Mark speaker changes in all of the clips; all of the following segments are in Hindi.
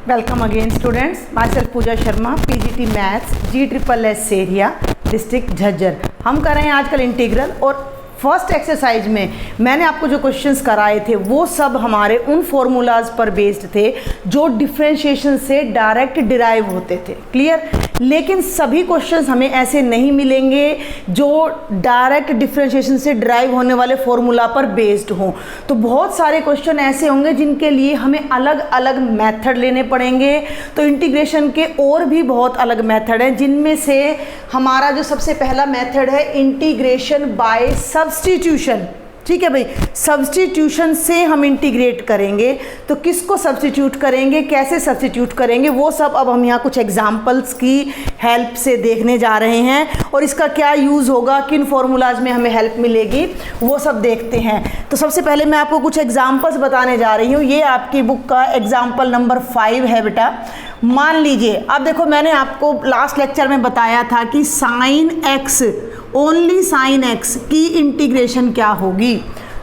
Speaker 1: Welcome again students. Myself Pooja Sharma, PGT Maths, GSSS area district Jhajjar. हम कर रहे हैं आजकल इंटीग्रल और फर्स्ट एक्सरसाइज में मैंने आपको जो क्वेश्चंस कराए थे वो सब हमारे उन फॉर्मूलाज पर बेस्ड थे जो डिफरेंशिएशन से डायरेक्ट डिराइव होते थे। क्लियर? लेकिन सभी क्वेश्चंस हमें ऐसे नहीं मिलेंगे जो डायरेक्ट डिफरेंशिएशन से डिराइव होने वाले फॉर्मूला पर बेस्ड हों। तो बहुत सारे क्वेश्चन ऐसे होंगे जिनके लिए हमें अलग अलग मेथड लेने पड़ेंगे। तो इंटीग्रेशन के और भी बहुत अलग मेथड हैं, जिनमें से हमारा जो सबसे पहला मेथड है इंटीग्रेशन बाय सब्स्टिट्यूशन। ठीक है भाई, सब्स्टिट्यूशन से हम इंटीग्रेट करेंगे। तो किसको सब्स्टिट्यूट करेंगे, कैसे सब्स्टिट्यूट करेंगे, वो सब अब हम यहाँ कुछ एग्जांपल्स की हेल्प से देखने जा रहे हैं और इसका क्या यूज़ होगा, किन फॉर्मूलाज में हमें हेल्प मिलेगी, वो सब देखते हैं। तो सबसे पहले मैं आपको कुछ एग्जाम्पल्स बताने जा रही हूँ। ये आपकी बुक का एग्जाम्पल नंबर 5 है बेटा। मान लीजिए, अब देखो मैंने आपको लास्ट लेक्चर में बताया था कि sine x, only sine x की इंटीग्रेशन क्या होगी।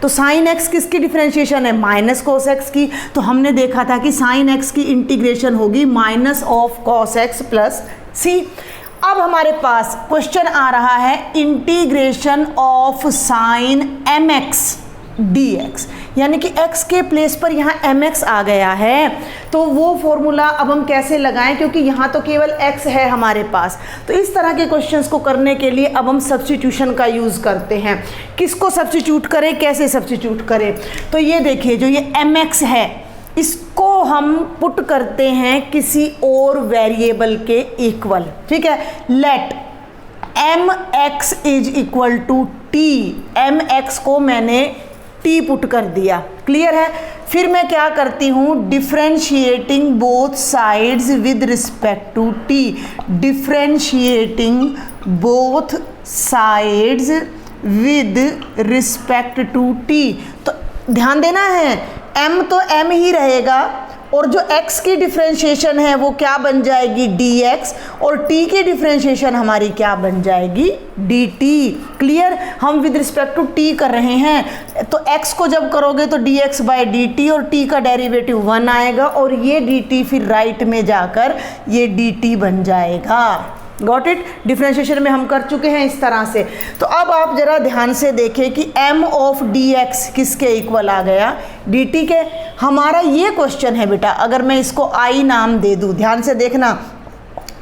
Speaker 1: तो साइन एक्स किसकी डिफरेंशिएशन है, माइनस कॉस एक्स की। तो हमने देखा था कि साइन एक्स की इंटीग्रेशन होगी minus of cos x plus C. अब हमारे पास क्वेश्चन आ रहा है integration of sine m x d x, यानी कि x के प्लेस पर यहाँ mx आ गया है। तो वो फॉर्मूला अब हम कैसे लगाएं, क्योंकि यहाँ तो केवल x है हमारे पास। तो इस तरह के क्वेश्चंस को करने के लिए अब हम सब्स्टिट्यूशन का यूज़ करते हैं। किसको सब्स्टिट्यूट करें, कैसे सब्स्टिट्यूट करें। तो ये देखिए, जो ये mx है इसको हम पुट करते हैं किसी और वेरिएबल के इक्वल। ठीक है, let mx is equal to t। mx को मैंने t पुट कर दिया। क्लियर है? फिर मैं क्या करती हूँ, differentiating both sides with respect to t। Differentiating both sides with respect to t। तो ध्यान देना है, m तो m ही रहेगा और जो x की डिफरेंशिएशन है वो क्या बन जाएगी, dx, और t की डिफरेंशिएशन हमारी क्या बन जाएगी, dt। क्लियर? हम विद रिस्पेक्ट टू t कर रहे हैं। तो x को जब करोगे तो dx बाय dt और t का डेरिवेटिव 1 आएगा और ये dt फिर राइट में जाकर ये dt बन जाएगा। Got it? डिफरेंशिएशन में हम कर चुके हैं इस तरह से। तो अब आप जरा ध्यान से देखें कि m ऑफ dx किसके इक्वल आ गया, dt के। हमारा ये क्वेश्चन है बेटा, अगर मैं इसको i नाम दे दूं, ध्यान से देखना,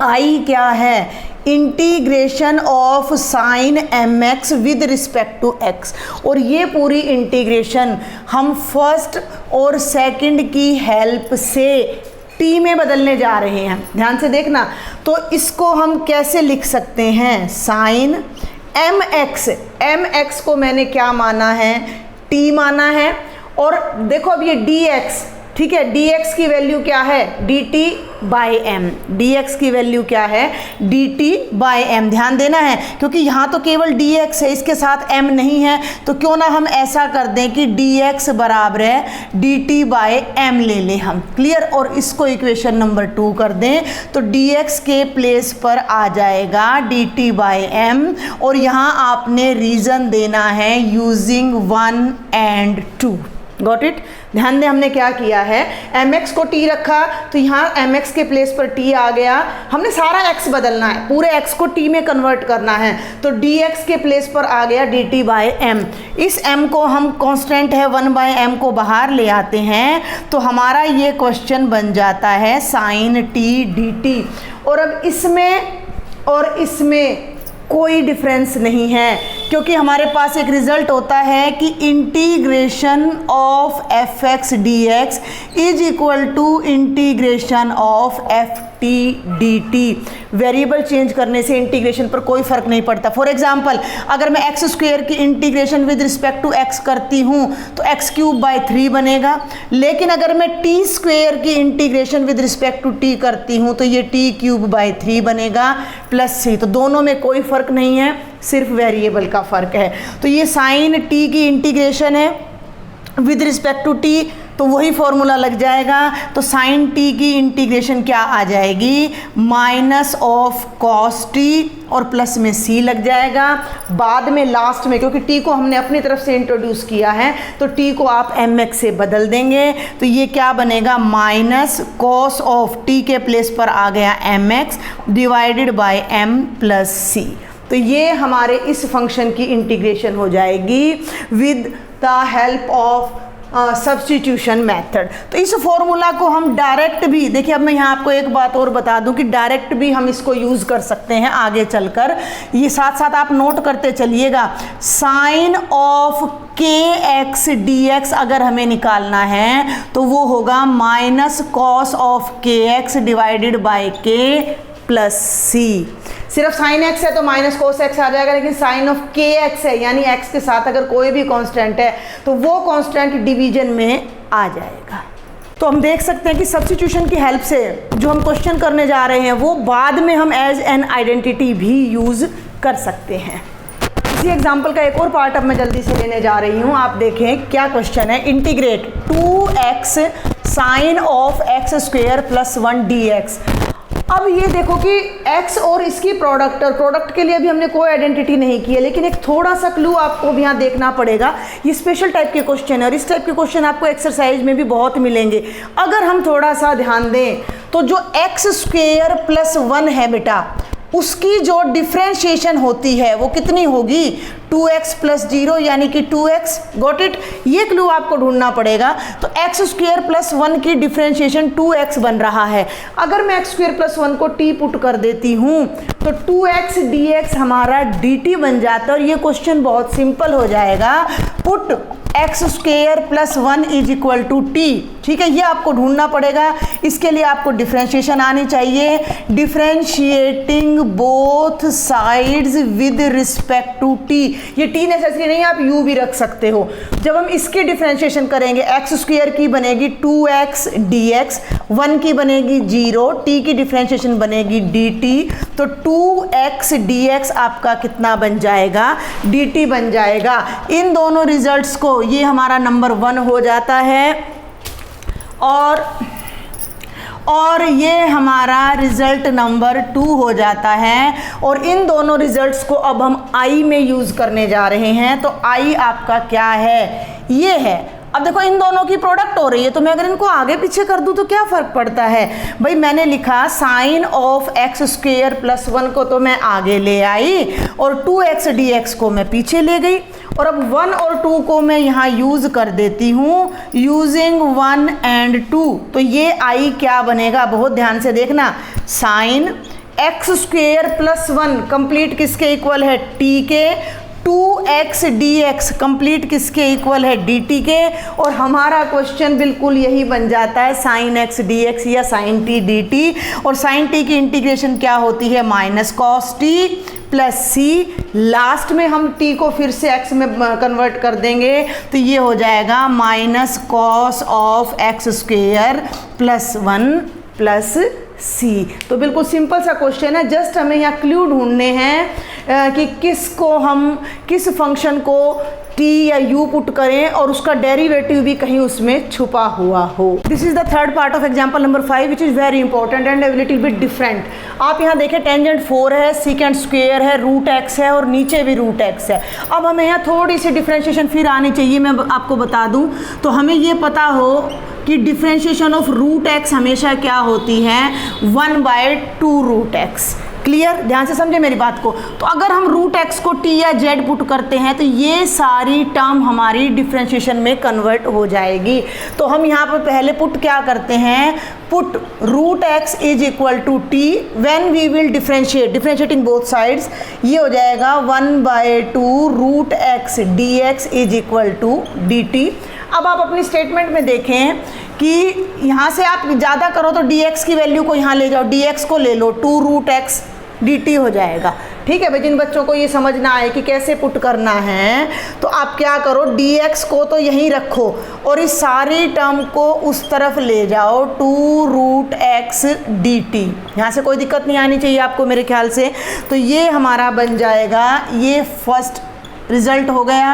Speaker 1: i क्या है, integration of sine mx with respect to x। और ये पूरी इंटीग्रेशन हम फर्स्ट और सेकंड की हेल्प से t में बदलने जा रहे हैं। ध्यान से देखना, तो इसको हम कैसे लिख सकते हैं, साइन mx को मैंने क्या माना है, t माना है। और देखो अब ये dx, ठीक है, dx की वैल्यू क्या है, dt बाई m। dx की वैल्यू क्या है, dt बाई m। ध्यान देना है, क्योंकि यहाँ तो केवल dx है, इसके साथ m नहीं है। तो क्यों ना हम ऐसा कर दें कि dx बराबर है dt बाई m ले लें हम। क्लियर? और इसको इक्वेशन नंबर 2 कर दें तो dx के प्लेस पर आ जाएगा dt बाई m। और यहाँ आपने रीज़न देना है यूजिंग 1 and 2। Got it? ध्यान दें, हमने क्या किया है, mx को t रखा तो यहाँ mx के प्लेस पर t आ गया। हमने सारा x बदलना है, पूरे x को t में कन्वर्ट करना है। तो dx के प्लेस पर आ गया dt बाय m। इस m को हम कांस्टेंट है 1 बाय m को बाहर ले आते हैं तो हमारा ये क्वेश्चन बन जाता है साइन t dt। और अब इसमें और इसमें कोई डिफरेंस नहीं है, क्योंकि हमारे पास एक रिजल्ट होता है कि integration of f x d x is equal to integration of f t d t. Variable change करने से इंटीग्रेशन पर कोई फर्क नहीं पड़ता। फॉर एग्जाम्पल, अगर मैं एक्स स्क्वेयर की integration with respect to x करती हूँ तो एक्स क्यूब बाय 3 बनेगा। लेकिन अगर मैं टी स्क्वेयर की integration with respect to t करती हूँ तो ये टी क्यूब बाय 3 बनेगा प्लस सी। तो दोनों में कोई फर्क नहीं है, सिर्फ वेरिएबल का फ़र्क है। तो ये साइन टी की इंटीग्रेशन है विद रिस्पेक्ट टू टी, तो वही फॉर्मूला लग जाएगा। तो साइन टी की इंटीग्रेशन क्या आ जाएगी, माइनस ऑफ कॉस टी और प्लस में सी लग जाएगा। बाद में लास्ट में, क्योंकि टी को हमने अपनी तरफ से इंट्रोड्यूस किया है, तो टी को आप एम एक्स से बदल देंगे। तो ये क्या बनेगा, माइनस कॉस ऑफ टी के प्लेस पर आ गया m x divided by m plus C. तो ये हमारे इस फंक्शन की इंटीग्रेशन हो जाएगी with the help of substitution method. तो इस फॉर्मूला को हम डायरेक्ट भी, देखिए अब मैं यहाँ आपको एक बात और बता दूं कि डायरेक्ट भी हम इसको यूज़ कर सकते हैं आगे चलकर। ये साथ साथ आप नोट करते चलिएगा। साइन ऑफ के एक्स डी एक्स अगर हमें निकालना है तो वो होगा माइनस कॉस ऑफ के एक्स डिवाइडेड बाय के प्लस सी। सिर्फ साइन एक्स है तो माइनस कोस एक्स आ जाएगा, लेकिन साइन ऑफ के एक्स है यानी एक्स के साथ अगर कोई भी कांस्टेंट है तो वो कांस्टेंट डिवीजन में आ जाएगा। तो हम देख सकते हैं कि सब्स्टिट्यूशन की हेल्प से जो हम क्वेश्चन करने जा रहे हैं वो बाद में हम एज एन आइडेंटिटी भी यूज़ कर सकते हैं। इसी एग्जाम्पल का एक और पार्ट अब मैं जल्दी से लेने जा रही हूँ। आप देखें क्या क्वेश्चन है, integrate 2x sine of x square plus 1 dx। अब ये देखो कि x और इसकी प्रोडक्ट के लिए अभी हमने कोई आइडेंटिटी नहीं की है, लेकिन एक थोड़ा सा क्लू आपको भी यहाँ देखना पड़ेगा। ये स्पेशल टाइप के क्वेश्चन है और इस टाइप के क्वेश्चन आपको एक्सरसाइज में भी बहुत मिलेंगे। अगर हम थोड़ा सा ध्यान दें तो जो एक्स स्क्वेयर प्लस 1 है बेटा, उसकी जो डिफ्रेंशिएशन होती है वो कितनी होगी, 2x प्लस 0 यानी कि 2x। Got it. ये क्लू आपको ढूंढना पड़ेगा। तो एक्स स्क्वेयर प्लस 1 की डिफ्रेंशिएशन 2x बन रहा है। अगर मैं एक्स स्क्वेयर प्लस 1 को t पुट कर देती हूँ तो 2x dx हमारा dt बन जाता है और ये क्वेश्चन बहुत सिंपल हो जाएगा। Put x square plus 1 is equal to t. ठीक है, ये आपको ढूंढना पड़ेगा। इसके लिए आपको डिफ्रेंशिएशन आनी चाहिए। Differentiating both sides with respect to t. ये टी नेसेसरी नहीं, आप यू भी रख सकते हो। जब हम इसके डिफ्रेंशिएशन करेंगे, एक्स स्क्वेयर की बनेगी 2x dx, 1 की बनेगी 0, टी की डिफ्रेंशिएशन बनेगी dt। तो 2x dx आपका कितना बन जाएगा, dt बन जाएगा। इन दोनों रिजल्ट्स को ये हमारा नंबर 1 हो जाता है और ये हमारा रिजल्ट नंबर 2 हो जाता है। और इन दोनों रिजल्ट्स को अब हम आई में यूज़ करने जा रहे हैं। तो आई आपका क्या है, ये है। अब देखो इन दोनों की प्रोडक्ट हो रही है, तो मैं अगर इनको आगे पीछे कर दूं तो क्या फ़र्क पड़ता है भाई। मैंने लिखा sine of x square plus 1 को तो मैं आगे ले आई और 2x dx को मैं पीछे ले गई। और अब 1 और 2 को मैं यहाँ यूज़ कर देती हूँ यूजिंग 1 and 2। तो ये आई क्या बनेगा, बहुत ध्यान से देखना। Sine x square plus 1 complete किसके इक्वल है, टी के। 2x dx कंप्लीट किसके इक्वल है, dt के। और हमारा क्वेश्चन बिल्कुल यही बन जाता है, साइन x dx या साइन t dt। और साइन t की इंटीग्रेशन क्या होती है, माइनस कॉस t प्लस सी। लास्ट में हम t को फिर से x में कन्वर्ट कर देंगे तो ये हो जाएगा minus cos of x square plus 1 plus C. तो बिल्कुल सिंपल सा क्वेश्चन है। जस्ट हमें यहाँ क्लू ढूंढने हैं कि किस फंक्शन को t या u पुट करें और उसका डेरिवेटिव भी कहीं उसमें छुपा हुआ हो। This is the third part of example number 5 which is very important and little bit different. आप यहाँ देखें टेंजेंट 4 है, सीकेंट स्क्वेयर है, रूट x है और नीचे भी रूट x है। अब हमें यहाँ थोड़ी सी डिफ्रेंशिएशन फिर आनी चाहिए। मैं आपको बता दूँ तो हमें ये पता हो कि डिफ्रेंशिएशन ऑफ रूट x हमेशा क्या होती है, 1/2 रूट x। क्लियर, ध्यान से समझे मेरी बात को। तो अगर हम रूट x को t या z पुट करते हैं तो ये सारी टर्म हमारी डिफ्रेंशिएशन में कन्वर्ट हो जाएगी। तो हम यहाँ पर पहले पुट क्या करते हैं, put root x is equal to t when we will differentiating both sides. ये हो जाएगा 1/2 root x dx is equal to dt। अब आप अपनी स्टेटमेंट में देखें कि यहाँ से आप ज़्यादा करो तो dx की वैल्यू को यहाँ ले जाओ, dx को ले लो, 2 रूट x dt हो जाएगा। ठीक है भाई, जिन बच्चों को ये समझना आए कि कैसे पुट करना है तो आप क्या करो, dx को तो यहीं रखो और इस सारी टर्म को उस तरफ ले जाओ, 2 रूट x dt। यहाँ से कोई दिक्कत नहीं आनी चाहिए आपको मेरे ख्याल से। तो ये हमारा बन जाएगा, ये फर्स्ट रिजल्ट हो गया,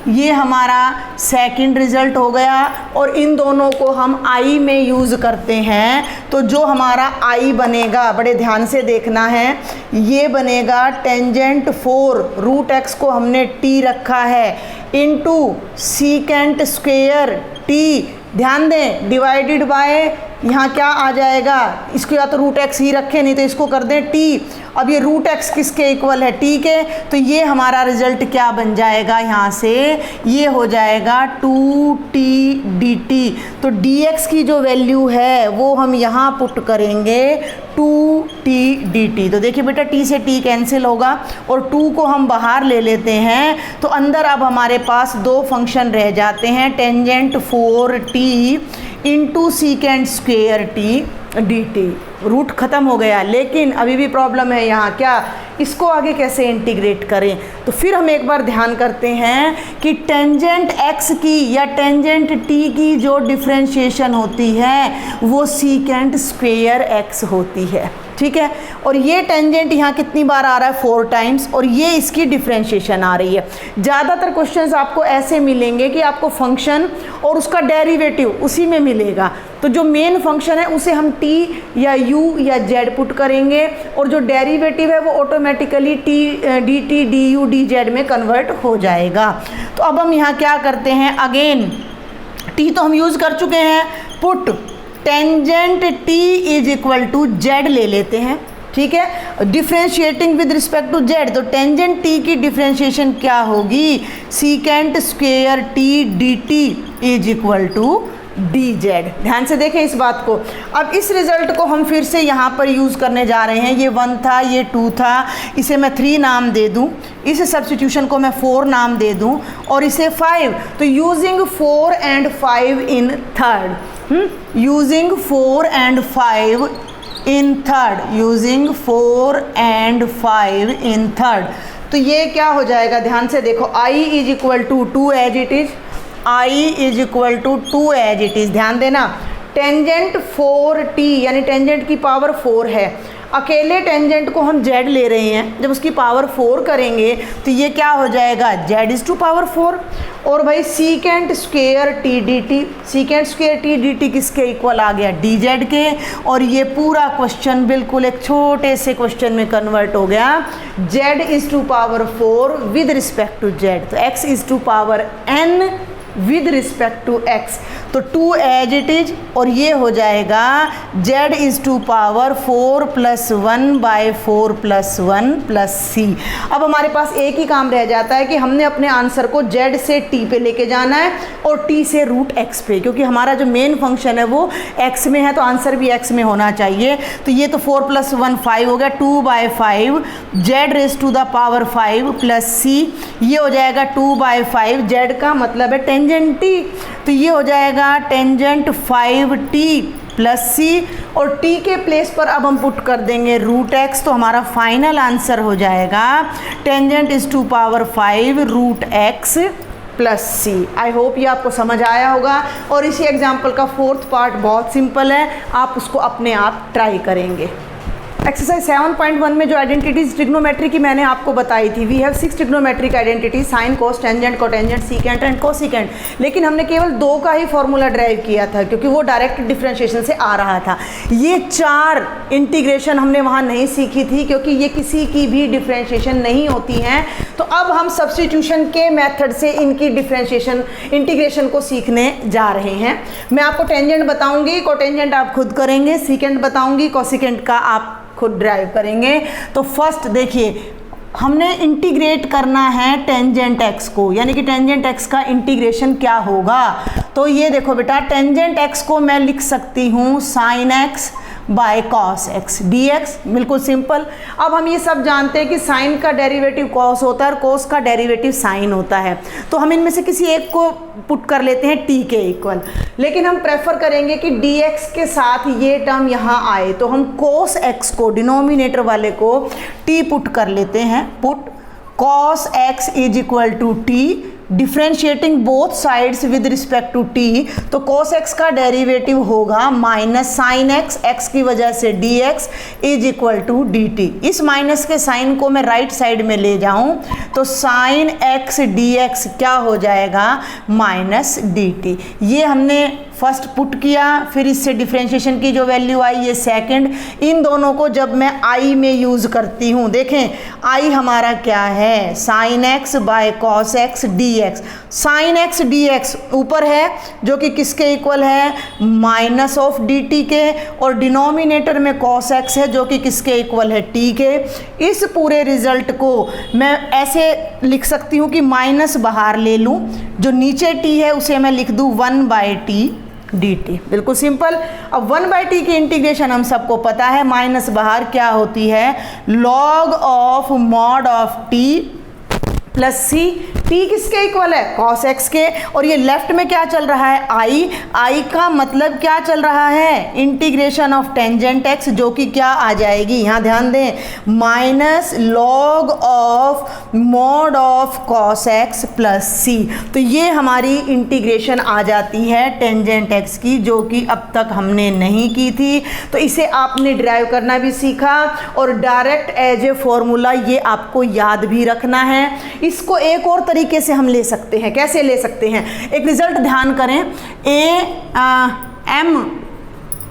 Speaker 1: ये हमारा सेकंड रिजल्ट हो गया, और इन दोनों को हम आई में यूज़ करते हैं। तो जो हमारा आई बनेगा, बड़े ध्यान से देखना है, ये बनेगा टेंजेंट 4 रूट एक्स को हमने टी रखा है इनटू सीकेंट स्क्वेयर टी, ध्यान दें, डिवाइडेड बाय यहाँ क्या आ जाएगा, इसको या तो रूट एक्स ही रखें, नहीं तो इसको कर दें टी। अब ये रूट एक्स किसके इक्वल है, टी के, तो ये हमारा रिजल्ट क्या बन जाएगा, यहाँ से ये हो जाएगा 2t dt। तो dx की जो वैल्यू है वो हम यहाँ पुट करेंगे 2t dt। तो देखिए बेटा t से t कैंसिल होगा और 2 को हम बाहर ले लेते हैं, तो अंदर अब हमारे पास दो फंक्शन रह जाते हैं, tangent 4t into secant square t d t. Root ख़त्म हो गया, लेकिन अभी भी प्रॉब्लम है यहाँ, क्या, इसको आगे कैसे इंटीग्रेट करें। तो फिर हम एक बार ध्यान करते हैं कि टेंजेंट x की या टेंजेंट t की जो डिफ्रेंशिएशन होती है वो सीकेंट स्क्वेयर x होती है, ठीक है। और ये टेंजेंट यहाँ कितनी बार आ रहा है, 4 टाइम्स, और ये इसकी डिफ्रेंशिएशन आ रही है। ज़्यादातर क्वेश्चंस आपको ऐसे मिलेंगे कि आपको फंक्शन और उसका डेरिवेटिव उसी में मिलेगा, तो जो मेन फंक्शन है उसे हम t या u या z पुट करेंगे, और जो डेरिवेटिव है वो automatically t dt du dz में कन्वर्ट हो जाएगा। तो अब हम यहाँ क्या करते हैं, अगेन t तो हम यूज़ कर चुके हैं, put tangent t is equal to z ले लेते हैं, ठीक है, differentiating with respect to z। तो टेंजेंट t की डिफ्रेंशिएशन क्या होगी, secant square t dt is equal to dz। ध्यान से देखें इस बात को। अब इस रिजल्ट को हम फिर से यहाँ पर यूज़ करने जा रहे हैं, ये 1 था, ये 2 था, इसे मैं 3 नाम दे दूँ, इस सब्स्टिट्यूशन को मैं 4 नाम दे दूँ, और इसे 5। तो using 4 and 5 in third, using 4 and 5 in third, using 4 and 5 in third. तो ये क्या हो जाएगा, ध्यान से देखो, i is equal to 2 as it is, i is equal to 2 as it is. ध्यान देना, टेंजेंट 4t यानी टेंजेंट की पावर 4 है, अकेले टेंजेंट को हम z ले रहे हैं, जब उसकी पावर 4 करेंगे तो ये क्या हो जाएगा, z इज़ टू पावर 4। और भाई secant square t d T, secant square t d T किसके इक्वल आ गया, dz के, और ये पूरा क्वेश्चन बिल्कुल एक छोटे से क्वेश्चन में कन्वर्ट हो गया, z is to power 4 with respect to z। तो x is to power n with respect to x, तो 2 एज इट इज, और ये हो जाएगा z is to power 4 + 1 by 4 + 1 + c। अब हमारे पास एक ही काम रह जाता है कि हमने अपने आंसर को z से t पे लेके जाना है और t से रूट x पे, क्योंकि हमारा जो मेन फंक्शन है वो x में है, तो आंसर भी x में होना चाहिए। तो ये तो 4 + 1 5 हो गया, 2/5 z raise to the power 5 + c, ये हो जाएगा 2/5, z का मतलब है टेंजेंट t, तो ये हो जाएगा टेंजेंट 5t + c, और t के प्लेस पर अब हम पुट कर देंगे रूट x, तो हमारा फाइनल आंसर हो जाएगा tangent is to power 5 root x + c। I hope ये आपको समझ आया होगा, और इसी एग्जाम्पल का 4th पार्ट बहुत सिंपल है, आप उसको अपने आप ट्राई करेंगे। एक्सरसाइज 7.1 में जो आइडेंटिटीज ट्रिग्नोमेट्री की मैंने आपको बताई थी, we have 6 trigonometric identity, sine, cos, tangent, cotangent, secant and cosecant, लेकिन हमने केवल 2 का ही फॉर्मूला ड्राइव किया था क्योंकि वो डायरेक्ट डिफरेंशिएशन से आ रहा था। ये 4 इंटीग्रेशन हमने वहाँ नहीं सीखी थी क्योंकि ये किसी की भी डिफरेंशिएशन नहीं होती हैं। तो अब हम सब्स्टिट्यूशन के मेथड से इनकी डिफरेंशिएशन इंटीग्रेशन को सीखने जा रहे हैं। मैं आपको टेंजेंट बताऊंगी, कोटेंजेंट आप खुद करेंगे, सीकेंट बताऊंगी, कोसिकेंट का आप खुद ड्राइव करेंगे। तो फर्स्ट देखिए, हमने इंटीग्रेट करना है टेंजेंट x को, यानी कि टेंजेंट x का इंटीग्रेशन क्या होगा। तो ये देखो बेटा, टेंजेंट x को मैं लिख सकती हूँ sine x by cos x dx, बिल्कुल सिंपल। अब हम ये सब जानते हैं कि साइन का डेरिवेटिव कॉस होता है और कॉस का डेरिवेटिव साइन होता है, तो हम इनमें से किसी एक को पुट कर लेते हैं t के इक्वल, लेकिन हम प्रेफर करेंगे कि dx के साथ ये टर्म यहाँ आए, तो हम cos x को, डिनोमिनेटर वाले को t पुट कर लेते हैं, put cos x is equal to t differentiating both sides with respect to t, तो cos x का डेरिवेटिव होगा माइनस साइन x, x की वजह से dx is equal to dt। इस माइनस के साइन को मैं राइट साइड में ले जाऊं तो साइन x dx क्या हो जाएगा, माइनस dt। ये हमने फर्स्ट पुट किया, फिर इससे डिफ्रेंशिएशन की जो वैल्यू आई ये सेकंड। इन दोनों को जब मैं आई में यूज़ करती हूँ, देखें आई हमारा क्या है, sine x by cos x d x. Sine x d x ऊपर है जो कि किसके इक्वल है, माइनस ऑफ डी टी के, और डिनोमिनेटर में कॉस एक्स है जो कि किसके इक्वल है, टी के। इस पूरे रिजल्ट को मैं ऐसे लिख सकती हूँ कि माइनस बाहर ले लूँ, जो नीचे टी है उसे मैं लिख दूँ 1/t dt। बिल्कुल सिंपल। अब 1/t की इंटीग्रेशन हम सबको पता है, माइनस बाहर क्या होती है, log of mod of t plus c. t किसके इक्वल है, cos x के, और ये लेफ्ट में क्या चल रहा है, i का मतलब क्या चल रहा है, इंटीग्रेशन ऑफ टेंजेंट x, जो कि क्या आ जाएगी, यहाँ ध्यान दें, minus log of mod of cos x plus C. तो ये हमारी इंटीग्रेशन आ जाती है टेंजेंट x की, जो कि अब तक हमने नहीं की थी। तो इसे आपने ड्राइव करना भी सीखा, और डायरेक्ट एज ए फॉर्मूला ये आपको याद भी रखना है। इसको एक और तरीके से हम ले सकते हैं, कैसे ले सकते हैं, एक रिजल्ट ध्यान करें, m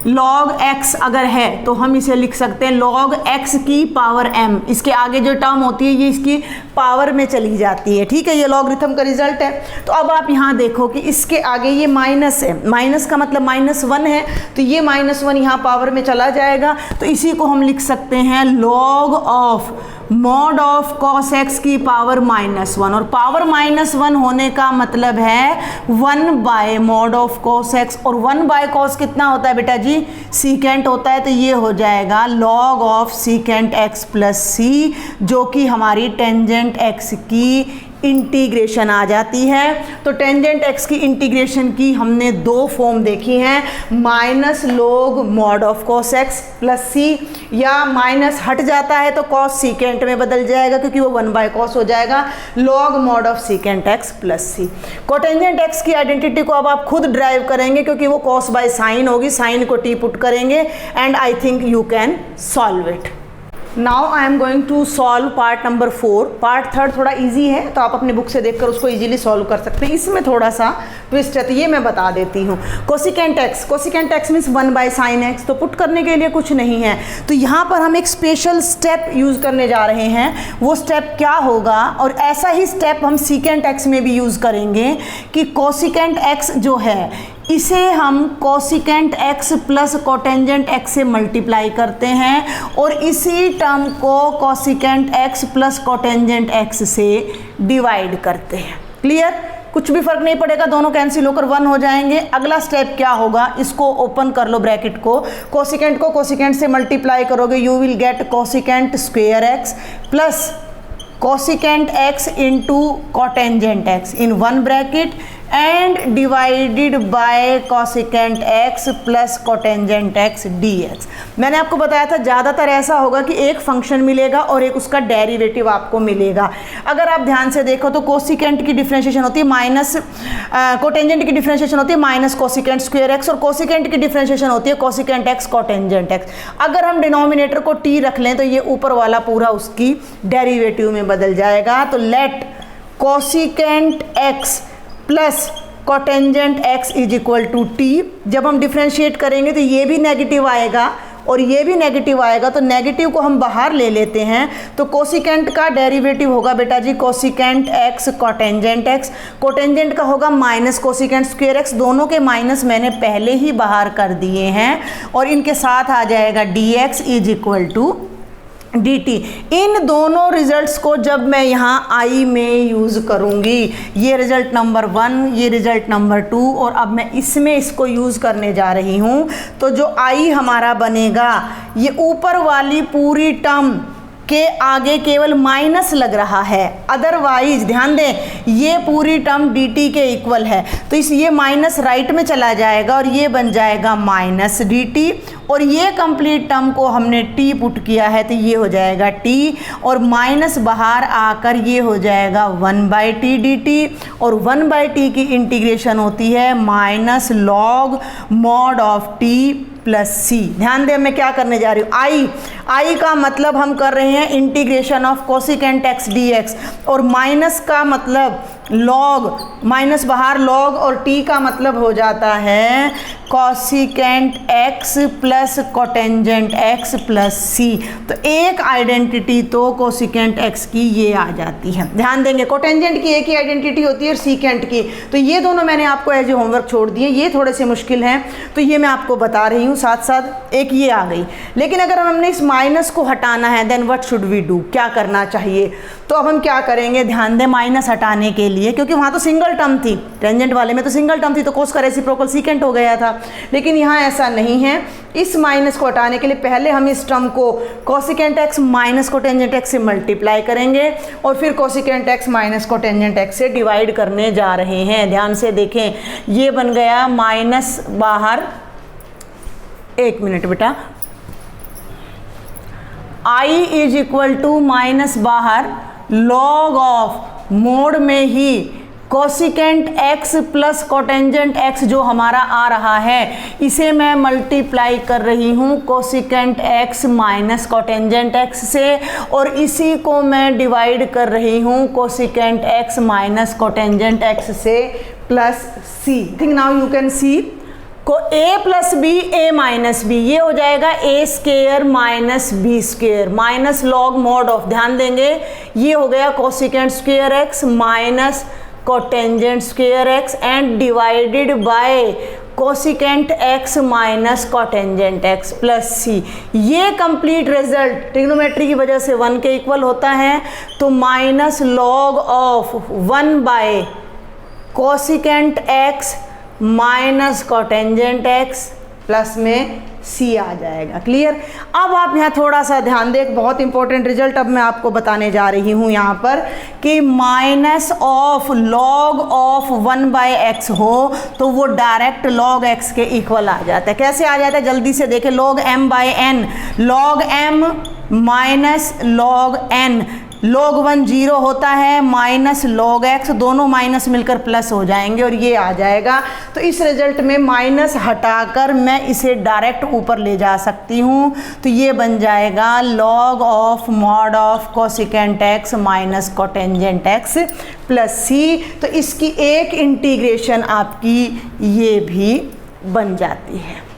Speaker 1: log x अगर है तो हम इसे लिख सकते हैं log x की पावर m। इसके आगे जो टर्म होती है ये इसकी पावर में चली जाती है, ठीक है, ये लॉगरिथम का रिजल्ट है। तो अब आप यहाँ देखो कि इसके आगे ये माइनस है, माइनस का मतलब -1 है, तो ये -1 यहाँ पावर में चला जाएगा, तो इसी को हम लिख सकते हैं log of mod of cos x की पावर -1, और पावर -1 होने का मतलब है 1/mod ऑफ cos x, और 1/cos कितना होता है बेटा जी, सीकेंट होता है, तो ये हो जाएगा log of secant x plus C, जो कि हमारी टेंजेंट x की इंटीग्रेशन आ जाती है। तो टेंजेंट x की इंटीग्रेशन की हमने दो फॉर्म देखी हैं, minus log mod of cos x plus C, या माइनस हट जाता है तो cos सीकेंट में बदल जाएगा क्योंकि वो 1/cos हो जाएगा, log mod of secant x plus c. Cotangent x की आइडेंटिटी को अब आप खुद ड्राइव करेंगे क्योंकि वो cos बाय साइन होगी, साइन को t पुट करेंगे, and I think you can solve it. Now I am going to solve part number 4। Part 3 थोड़ा इजी है, तो आप अपने बुक से देखकर उसको इजीली सॉल्व कर सकते हैं। इसमें थोड़ा सा ट्विस्ट है, तो ये मैं बता देती हूँ। Cosecant x means 1/sin x, तो पुट करने के लिए कुछ नहीं है, तो यहाँ पर हम एक स्पेशल स्टेप यूज़ करने जा रहे हैं। वो स्टेप क्या होगा, और ऐसा ही स्टेप हम सीकेंट x में भी यूज़ करेंगे कि कोसिकेंट x जो है इसे हम cosecant x plus cotangent x से मल्टीप्लाई करते हैं, और इसी टर्म को cosecant x plus cotangent x से डिवाइड करते हैं। क्लियर, कुछ भी फर्क नहीं पड़ेगा, दोनों कैंसिल होकर 1 हो जाएंगे। अगला स्टेप क्या होगा, इसको ओपन कर लो ब्रैकेट को कोसिकेंट से मल्टीप्लाई करोगे, you will get cosecant square x plus cosecant x into cotangent x in 1 bracket and divided by cosecant x plus cotangent x dx। मैंने आपको बताया था ज़्यादातर ऐसा होगा कि एक फंक्शन मिलेगा और एक उसका डेरिवेटिव आपको मिलेगा। अगर आप ध्यान से देखो तो कोसिकेंट की डिफरेंशिएशन होती है माइनस, कोटेंजेंट की डिफरेंशिएशन होती है माइनस कोसिकेंट स्क्वायर x, और कोसिकेंट की डिफरेंशिएशन होती है कोसिकेंट x कोटेंजेंट x। अगर हम डिनोमिनेटर को t रख लें तो ये ऊपर वाला पूरा उसकी डेरिवेटिव में बदल जाएगा। तो let cosecant x plus cotangent x is equal to t. जब हम डिफ्रेंशिएट करेंगे तो ये भी नेगेटिव आएगा और ये भी नेगेटिव आएगा, तो नेगेटिव को हम बाहर ले लेते हैं। तो कोसिकेंट का डेरिवेटिव होगा बेटा जी cosecant x cotangent x, cotangent का होगा माइनस कोसिकेंट स्क्वायर x, दोनों के माइनस मैंने पहले ही बाहर कर दिए हैं, और इनके साथ आ जाएगा dx is equal to dt। इन दोनों रिजल्ट्स को जब मैं यहाँ आई में यूज़ करूँगी, ये रिजल्ट नंबर 1, ये रिजल्ट नंबर 2, और अब मैं इसमें इसको यूज़ करने जा रही हूँ, तो जो आई हमारा बनेगा ये ऊपर वाली पूरी टर्म के आगे केवल माइनस लग रहा है, अदरवाइज ध्यान दें ये पूरी टर्म dt के इक्वल है, तो इस ये माइनस राइट में चला जाएगा और ये बन जाएगा माइनस dt, और ये कंप्लीट टर्म को हमने t पुट किया है तो ये हो जाएगा t, और माइनस बाहर आकर ये हो जाएगा 1/t dt, और 1/t की इंटीग्रेशन होती है minus log mod of t plus C. ध्यान दें मैं क्या करने जा रही हूँ, आई का मतलब हम कर रहे हैं integration of cosecant x dx, और माइनस का मतलब लॉग, माइनस बाहर लॉग, और t का मतलब हो जाता है cosecant x plus cotangent x plus C. तो एक आइडेंटिटी तो कोसिकेंट x की ये आ जाती है। ध्यान देंगे कोटेंजेंट की एक ही आइडेंटिटी होती है और सीकेंट की, तो ये दोनों मैंने आपको एज ए होमवर्क छोड़ दिए, ये थोड़े से मुश्किल हैं तो ये मैं आपको बता रही हूँ, साथ साथ एक ये आ गई। लेकिन अगर हमने इस माइनस को हटाना है then what should we do, क्या करना चाहिए, तो अब हम क्या करेंगे, ध्यान दें माइनस हटाने के लिए, क्योंकि वहाँ तो सिंगल टर्म थी, टेंजेंट वाले में तो सिंगल टर्म थी तो कोस का रेसिप्रोकल सीकेंट हो गया था, लेकिन यहाँ ऐसा नहीं है। इस माइनस को हटाने के लिए पहले हम इस टर्म को cosecant x minus cotangent x से मल्टीप्लाई करेंगे और फिर cosecant x minus cotangent x से डिवाइड करने जा रहे हैं। ध्यान से देखें, ये बन गया माइनस बाहर, एक मिनट बेटा, i is equal to minus बाहर लॉग ऑफ मोड में ही cosecant x plus cotangent x जो हमारा आ रहा है, इसे मैं मल्टीप्लाई कर रही हूँ cosecant x minus cotangent x से, और इसी को मैं डिवाइड कर रही हूँ cosecant x minus cotangent x से plus c। Think now you can see को a plus b a minus b, ये हो जाएगा a square minus b square minus log mod of, ध्यान देंगे ये हो गया cosecant square x minus cotangent square x and divided by cosecant x minus cotangent x plus c। ये कंप्लीट रिजल्ट ट्रिग्नोमेट्री की वजह से 1 के इक्वल होता है, तो minus log of 1 by cosecant x minus cotangent x plus में c आ जाएगा। क्लियर। अब आप यहाँ थोड़ा सा ध्यान दें, एक बहुत इंपॉर्टेंट रिजल्ट अब मैं आपको बताने जा रही हूँ यहाँ पर कि minus of log of 1/x हो तो वो डायरेक्ट लॉग x के इक्वल आ जाता है। कैसे आ जाता है जल्दी से देखें, log m/n, log m minus log n, log 1 0 होता है, माइनस log x, दोनों माइनस मिलकर प्लस हो जाएंगे और ये आ जाएगा। तो इस रिजल्ट में माइनस हटाकर मैं इसे डायरेक्ट ऊपर ले जा सकती हूँ, तो ये बन जाएगा log of mod of cosecant x minus cotangent x plus c। तो इसकी एक इंटीग्रेशन आपकी ये भी बन जाती है।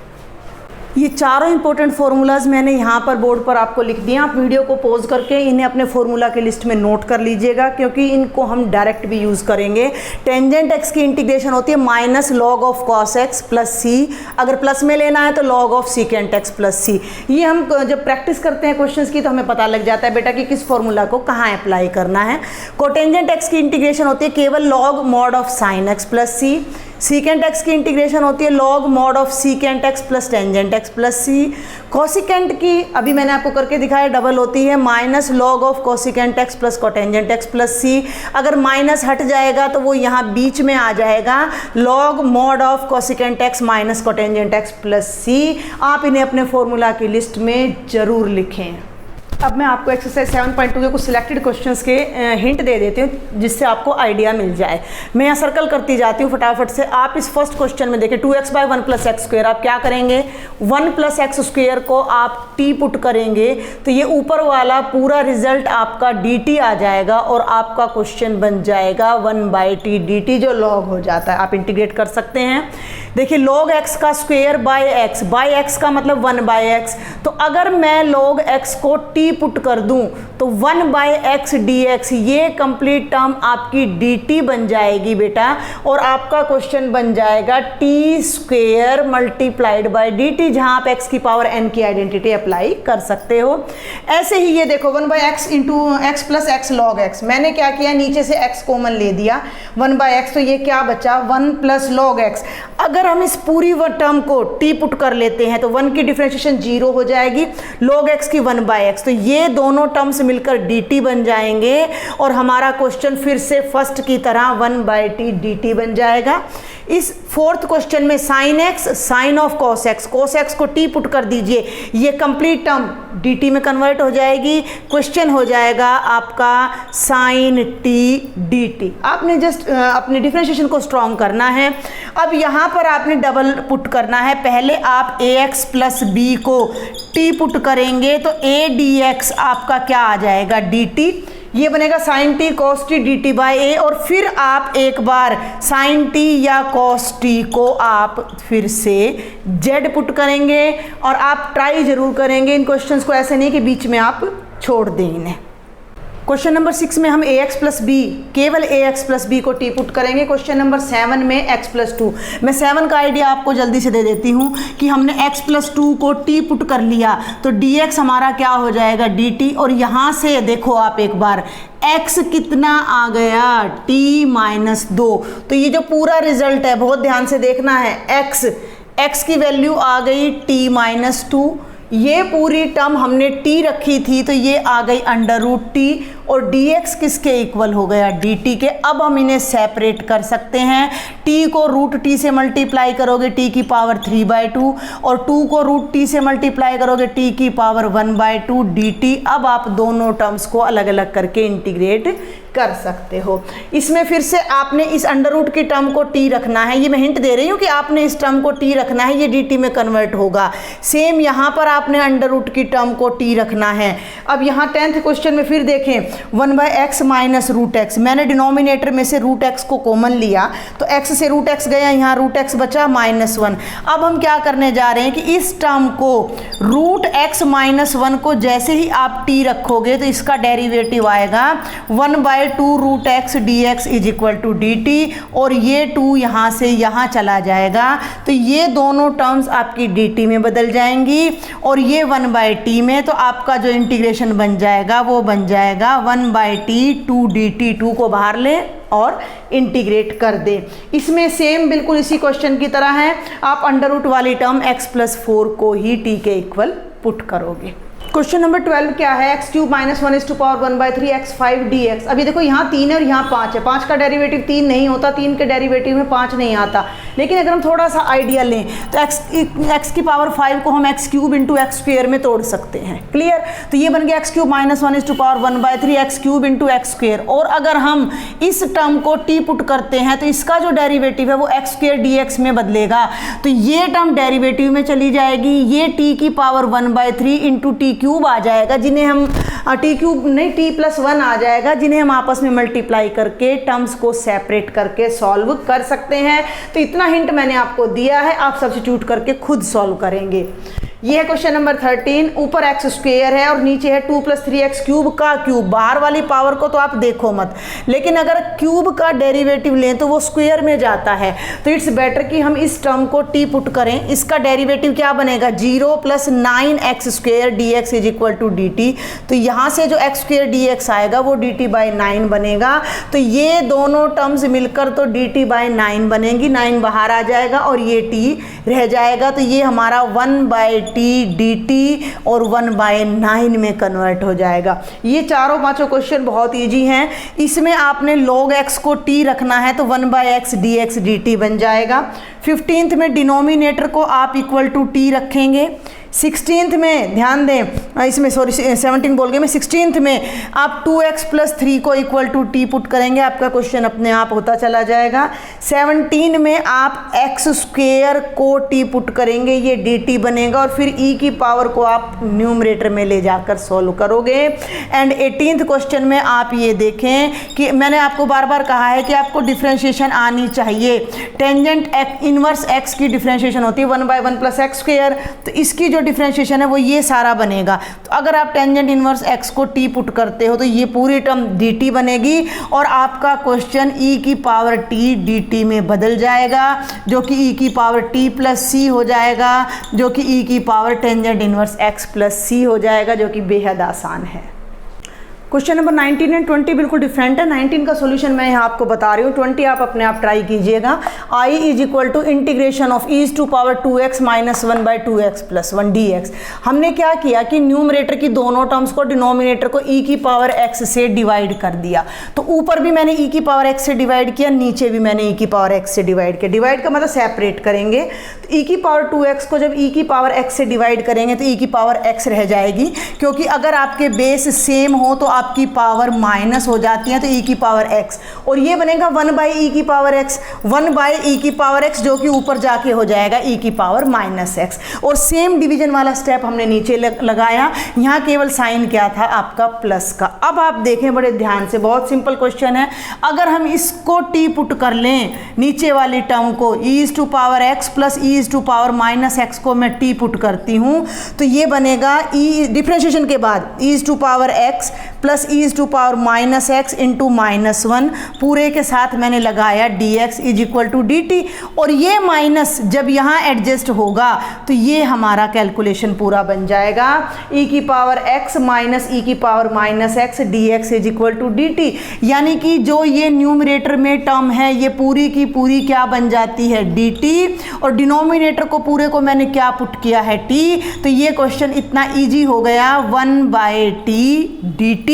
Speaker 1: ये चारों इंपॉर्टेंट फार्मूलाज मैंने यहाँ पर बोर्ड पर आपको लिख दिए। आप वीडियो को पॉज करके इन्हें अपने फार्मूला के लिस्ट में नोट कर लीजिएगा, क्योंकि इनको हम डायरेक्ट भी यूज़ करेंगे। टेंजेंट x की इंटीग्रेशन होती है minus log of cos x plus C, अगर प्लस में लेना है तो log of secant x plus C. ये हम जब प्रैक्टिस करते हैं क्वेश्चंस की तो हमें पता लग जाता है बेटा कि किस फार्मूला को कहाँ अप्लाई करना है। कोटेंजेंट x की इंटीग्रेशन होती है केवल log mod of sine x plus C. Secant x की इंटीग्रेशन होती है log mod of secant x plus tangent x plus C. Cosecant की अभी मैंने आपको करके दिखाया डबल होती है minus log of cosecant x plus cotangent x plus C. अगर माइनस हट जाएगा तो वो यहाँ बीच में आ जाएगा log mod of cosecant x minus cotangent x plus C. आप इन्हें अपने फॉर्मूला की लिस्ट में ज़रूर लिखें। अब मैं आपको एक्सरसाइज 7.2 के कुछ सिलेक्टेड क्वेश्चंस के हिंट दे देती हूँ जिससे आपको आइडिया मिल जाए। मैं यहाँ सर्कल करती जाती हूँ फटाफट से। आप इस फर्स्ट क्वेश्चन में देखें 2x by 1 plus x square, आप क्या करेंगे 1 प्लस एक्स स्क्वेयर को आप t पुट करेंगे तो ये ऊपर वाला पूरा रिजल्ट आपका dt आ जाएगा और आपका क्वेश्चन बन जाएगा 1/t dt जो लॉग हो जाता है। आप इंटीग्रेट कर सकते हैं। देखिए log x का स्क्वेयर बाय x का मतलब 1/x, तो अगर मैं log x को t पुट कर दूं तो 1/x dx ये कंप्लीट टर्म आपकी dt बन जाएगी बेटा, और आपका क्वेश्चन बन जाएगा t square multiplied by dt, जहां आप x की पावर n की आइडेंटिटी अप्लाई कर सकते हो। ऐसे ही ये देखो 1/x into x plus x log x, मैंने क्या किया नीचे से x कॉमन ले दिया 1/x, तो ये क्या बचा 1 प्लस लॉग एक्स। अगर हम इस पूरी टर्म को t पुट कर लेते हैं तो 1 की डिफरेंशिएशन 0 हो जाएगी, log x की 1/x, तो ये दोनों टर्म्स मिलकर dt बन जाएंगे और हमारा क्वेश्चन फिर से फर्स्ट की तरह 1/t dt बन जाएगा। इस फोर्थ क्वेश्चन में sin x sine of cos x को t पुट कर दीजिए, ये कंप्लीट टर्म dt में कन्वर्ट हो जाएगी। क्वेश्चन हो जाएगा आपका sin t dt। आपने जस्ट अपने डिफरेंशिएशन को स्ट्रॉन्ग करना है। अब यहाँ पर आपने डबल पुट करना है। पहले आप ax प्लस b को t पुट करेंगे तो a dx आपका क्या आ जाएगा dt, ये बनेगा sin t cos t dt by a, और फिर आप एक बार sin t या cos t को आप फिर से z पुट करेंगे। और आप ट्राई जरूर करेंगे इन क्वेश्चंस को, ऐसे नहीं कि बीच में आप छोड़ दें इन्हें। क्वेश्चन नंबर 6 में हम ax प्लस b, केवल ax प्लस b को t पुट करेंगे। क्वेश्चन नंबर 7 में x प्लस 2, मैं 7 का आइडिया आपको जल्दी से दे देती हूँ कि हमने x प्लस 2 को t पुट कर लिया तो dx हमारा क्या हो जाएगा dt, और यहाँ से देखो आप एक बार x कितना आ गया t माइनस 2। तो ये जो पूरा रिजल्ट है बहुत ध्यान से देखना है, x की वैल्यू आ गई t माइनस 2, ये पूरी टर्म हमने t रखी थी तो ये आ गई अंडर रूट t, और dx किसके इक्वल हो गया dt के। अब हम इन्हें सेपरेट कर सकते हैं। t को रूट t से मल्टीप्लाई करोगे t की पावर 3/2, और 2 को रूट t से मल्टीप्लाई करोगे t की पावर 1/2 dt। अब आप दोनों टर्म्स को अलग अलग करके इंटीग्रेट कर सकते हो। इसमें फिर से आपने इस अंडर रूट की टर्म को t रखना है, ये मैं हिंट दे रही हूँ कि आपने इस टर्म को t रखना है, ये dt में कन्वर्ट होगा। सेम यहाँ पर आपने अंडर रूट की टर्म को t रखना है। अब यहाँ 10th क्वेश्चन में फिर देखें 1/x माइनस रूट एक्स, मैंने डिनोमिनेटर में से रूट एक्स को कॉमन लिया तो x से रूट एक्स गया, यहाँ रूट एक्स बचा -1। अब हम क्या करने जा रहे हैं कि इस टर्म को रूट एक्स माइनस 1 को जैसे ही आप t रखोगे तो इसका डेरिवेटिव आएगा 1/2 root x d x is equal to d t, और ये 2 यहाँ से यहाँ चला जाएगा तो ये दोनों टर्म्स आपकी dt में बदल जाएंगी, और ये 1/t में, तो आपका जो इंटीग्रेशन बन जाएगा वो बन जाएगा 1/t 2dt। 2 को बाहर लें और इंटीग्रेट कर दें। इसमें सेम बिल्कुल इसी क्वेश्चन की तरह है, आप अंडर रूट वाली टर्म x प्लस 4 को ही t के इक्वल पुट करोगे। क्वेश्चन नंबर 12 क्या है, x³ minus 1 to power 1/3 x5 dx। अभी देखो यहाँ 3 है और यहाँ 5 है, 5 का डेरिवेटिव 3 नहीं होता, 3 के डेरिवेटिव में 5 नहीं आता। लेकिन अगर हम थोड़ा सा आइडिया लें तो x की पावर 5 को हम x³ इंटू x² में तोड़ सकते हैं। क्लियर, तो ये बन गया x³ minus 1 to power 1/3 x³ into x²। और अगर हम इस टर्म को t पुट करते हैं तो इसका जो डेरिवेटिव है वो x² dx में बदलेगा, तो ये टर्म डेरिवेटिव में चली जाएगी, ये t की पावर 1/3 इंटू t क्यूब आ जाएगा, जिन्हें हम t क्यूब नहीं t प्लस 1 आ जाएगा, जिन्हें हम आपस में मल्टीप्लाई करके टर्म्स को सेपरेट करके सॉल्व कर सकते हैं। तो इतना हिंट मैंने आपको दिया है, आप सब्स्टिट्यूट करके खुद सॉल्व करेंगे। ये है क्वेश्चन नंबर 13, ऊपर x² है और नीचे है 2 + 3x³ का क्यूब। बाहर वाली पावर को तो आप देखो मत, लेकिन अगर क्यूब का डेरिवेटिव लें तो वो स्क्वायर में जाता है, तो इट्स बेटर कि हम इस टर्म को t पुट करें। इसका डेरिवेटिव क्या बनेगा 0 + 9x² dx is equal to dt। तो यहाँ से जो x² dx आएगा वो dt/9 बनेगा, तो ये दोनों टर्म्स मिलकर तो dt/9 बनेंगी, 9 बाहर आ जाएगा और ये t रह जाएगा, तो ये हमारा 1/t dt और 1/9 में कन्वर्ट हो जाएगा। ये चारों पांचों क्वेश्चन बहुत इजी हैं। इसमें आपने log x को t रखना है तो 1/x dx dt बन जाएगा। 15th में डिनोमिनेटर को आप इक्वल टू t रखेंगे। 16th में ध्यान दें, इसमें सॉरी 17 बोल गए मैं, 16th में आप 2x + 3 को इक्वल टू t पुट करेंगे, आपका क्वेश्चन अपने आप होता चला जाएगा। 17 में आप x² को t पुट करेंगे, ये dt बनेगा, और फिर e की पावर को आप न्यूमरेटर में ले जाकर सॉल्व करोगे। एंड 18th क्वेश्चन में आप ये देखें कि मैंने आपको बार बार कहा है कि आपको डिफ्रेंशिएशन आनी चाहिए। टेंजेंट इनवर्स x की डिफ्रेंशिएशन होती है 1/1 + x², तो इसकी जो डिफरेंशिएशन है वो ये सारा बनेगा। तो अगर आप टेंजेंट इनवर्स x को t पुट करते हो तो ये पूरी टर्म dt बनेगी, और आपका क्वेश्चन e की पावर t dt में बदल जाएगा, जो कि e की पावर t + c हो जाएगा, जो कि e की power tangent inverse x + c हो जाएगा, जो कि बेहद आसान है। क्वेश्चन नंबर 19 एंड 20 बिल्कुल डिफरेंट है। 19 का सॉल्यूशन मैं यहाँ आपको बता रही हूँ, 20 आप अपने आप ट्राई कीजिएगा। I is equal to integration of e to power 2x minus 1/2x plus 1 dx। हमने क्या किया कि न्यूमरेटर की दोनों टर्म्स को, डिनोमिनेटर को e की पावर x से डिवाइड कर दिया। तो ऊपर भी मैंने e की पावर x से डिवाइड किया, नीचे भी मैंने e की पावर x से डिवाइड किया। डिवाइड का मतलब सेपरेट करेंगे। तो e की पावर 2x को जब e की पावर x से डिवाइड करेंगे तो e की पावर x रह जाएगी, क्योंकि अगर आपके बेस सेम हो तो आपकी पावर माइनस हो जाती है, तो e की पावर x, और ये बनेगा 1/e की पावर x, 1/e की पावर x जो कि ऊपर जाके हो जाएगा e की पावर माइनस x। और सेम डिवीजन वाला स्टेप हमने नीचे लगाया, यहाँ केवल साइन क्या था आपका प्लस का। अब आप देखें बड़े ध्यान से, बहुत सिंपल क्वेश्चन है। अगर हम इसको t पुट कर लें, नीचे वाली टर्म को e to power x plus e to power minus x को मैं t पुट करती हूँ, तो ये बनेगा e डिफरेंशिएशन के बाद e to power x plus e to power minus x into -1, पूरे के साथ मैंने लगाया dx is equal to dt। और ये माइनस जब यहाँ एडजस्ट होगा तो ये हमारा कैलकुलेशन पूरा बन जाएगा, e की पावर x माइनस e की power minus x dx is equal to dt। यानी कि जो ये न्यूमरेटर में टर्म है ये पूरी की पूरी क्या बन जाती है dt, और डिनोमिनेटर को पूरे को मैंने क्या पुट किया है t। तो ये क्वेश्चन इतना ईजी हो गया, 1/t dt,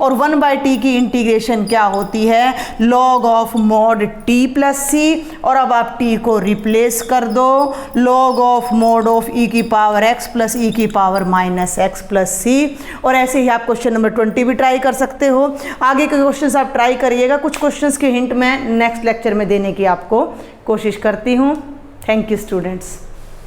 Speaker 1: और 1/t की इंटीग्रेशन क्या होती है, log of mod t plus c, और अब आप t को रिप्लेस कर दो, log of mod of e की पावर x प्लस e की power minus x plus c। और ऐसे ही आप क्वेश्चन नंबर 20 भी ट्राई कर सकते हो। आगे के क्वेश्चंस आप ट्राई करिएगा, कुछ क्वेश्चंस के हिंट मैं नेक्स्ट लेक्चर में देने की आपको कोशिश करती हूँ। Thank you students.